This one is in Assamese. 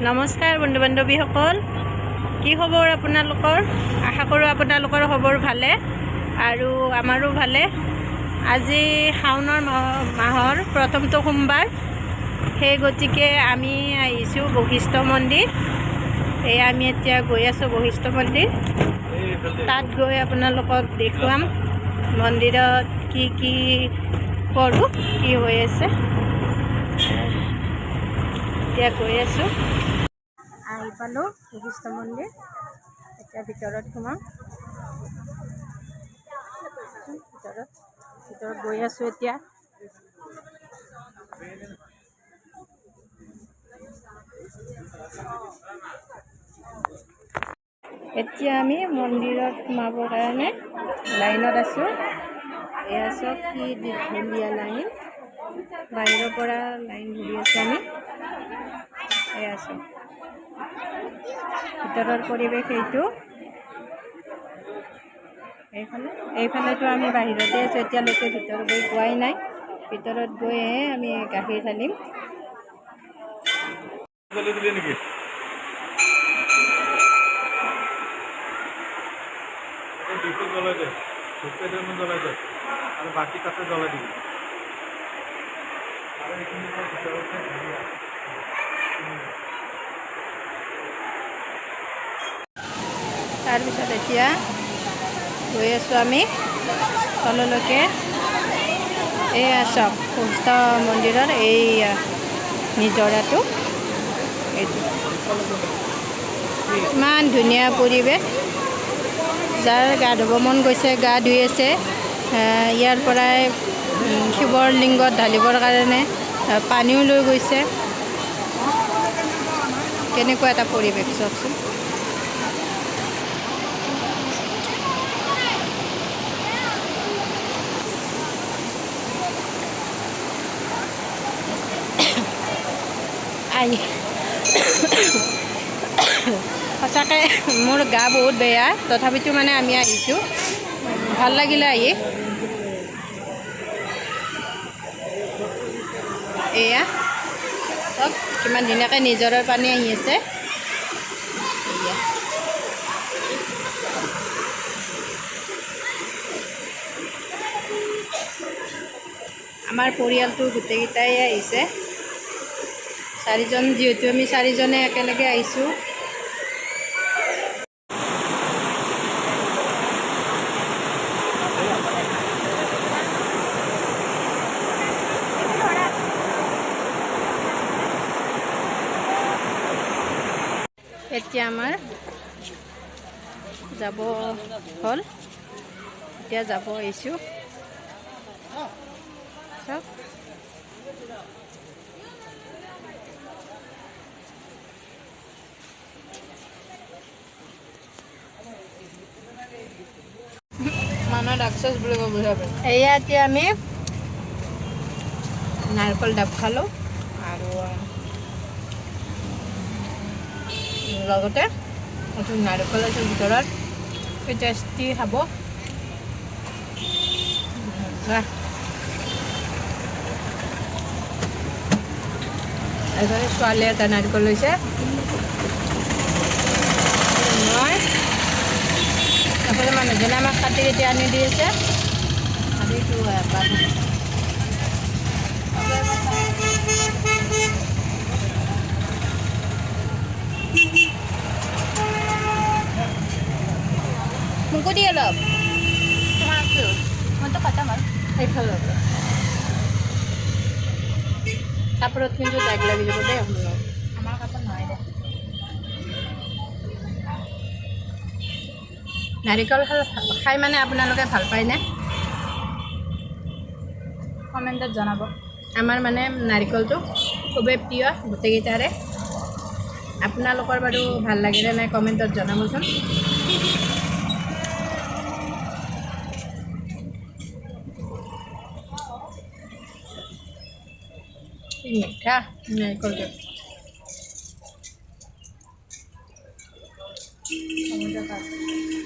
নমস্কাৰ বন্ধু বান্ধৱীসকল, কি খবৰ আপোনালোকৰ? আশা কৰোঁ আপোনালোকৰ খবৰ ভালে আৰু আমাৰো ভালে। আজি শাওনৰ মাহৰ প্ৰথমটো সোমবাৰ, সেই গতিকে আমি আহিছোঁ বশিষ্ঠ মন্দিৰ। এই আমি এতিয়া গৈ আছোঁ বশিষ্ঠ মন্দিৰ। তাত গৈ আপোনালোকক দেখুৱাম মন্দিৰত কি কৰোঁ, কি হৈ আছে। এতিয়া গৈ আছোঁ, আহি পালোঁ বশিষ্ঠ মন্দিৰ। এতিয়া ভিতৰত সোমাম, ভিতৰত গৈ আছোঁ এতিয়া। এতিয়া আমি মন্দিৰত সোমাবৰ কাৰণে লাইনত আছোঁ। এয়া চব কি দীঘলীয়া লাইন, বাহিৰৰ পৰা লাইন ধৰি আছোঁ আমি। এয়া চব ভিতৰৰ পৰিৱেশ এইটো। এইফালেতো আমি বাহিৰতে আছোঁ, এতিয়ালৈকে ভিতৰত গৈ পোৱাই নাই। ভিতৰত গৈহে আমি গাখীৰ ঢালিম। আৰ বাকি কাছে জ্বলাই দিবি। তাৰপিছত এতিয়া গৈ আছোঁ আমি তললৈকে। এয়া চব বশিষ্ঠ মন্দিৰৰ এই নিজৰাটো, এইটো ইমান ধুনীয়া পৰিৱেশ। যাৰ গা ধুব মন গৈছে গা ধুই আছে। ইয়াৰ পৰাই শিৱৰ লিংগত ঢালিবৰ কাৰণে পানীও লৈ গৈছে। কেনেকুৱা এটা পৰিৱেশ চাওকচোন। সঁচাকৈ মোৰ গা বহুত বেয়া, তথাপিতো মানে আমি আহিছোঁ, ভাল লাগিলে আহি। এয়া চব কিমান ধুনীয়াকৈ নিজৰৰ পানী আহি আছে। আমাৰ পৰিয়ালটো গোটেইকেইটাই আহিছে, চাৰিজন, যিহেতু আমি চাৰিজনে একেলগে আহিছোঁ। এতিয়া আমাৰ যাব হ'ল, এতিয়া যাব আহিছোঁ চব। এয়া এতিয়া আমি নাৰিকল ডাব খালোঁ আৰু লগতে নাৰিকল আছে ভিতৰত, টেষ্টি খাব। এজনী ছোৱালীয়ে এটা নাৰিকল লৈছে, মই এফালে মানুহজনে আমাক কাটি কাটি আনি দি আছে। আনিটো এবাৰ মোকো দিয়ে অলপ, মইতো খতম হ'ল। এইফালে কাপোৰত কিন্তু দাগ লাগি যাব দেই। আমাৰ কাপোৰ নহয় দে। নাৰিকল খাই মানে আপোনালোকে ভাল পায়নে? কমেণ্টত জনাব। আমাৰ মানে নাৰিকলটো খুবেই প্ৰিয় গোটেইকেইটাৰে। আপোনালোকৰ বাৰু ভাল লাগিলে নাই কমেণ্টত জনাবচোন। মিঠা নাৰিকলটো।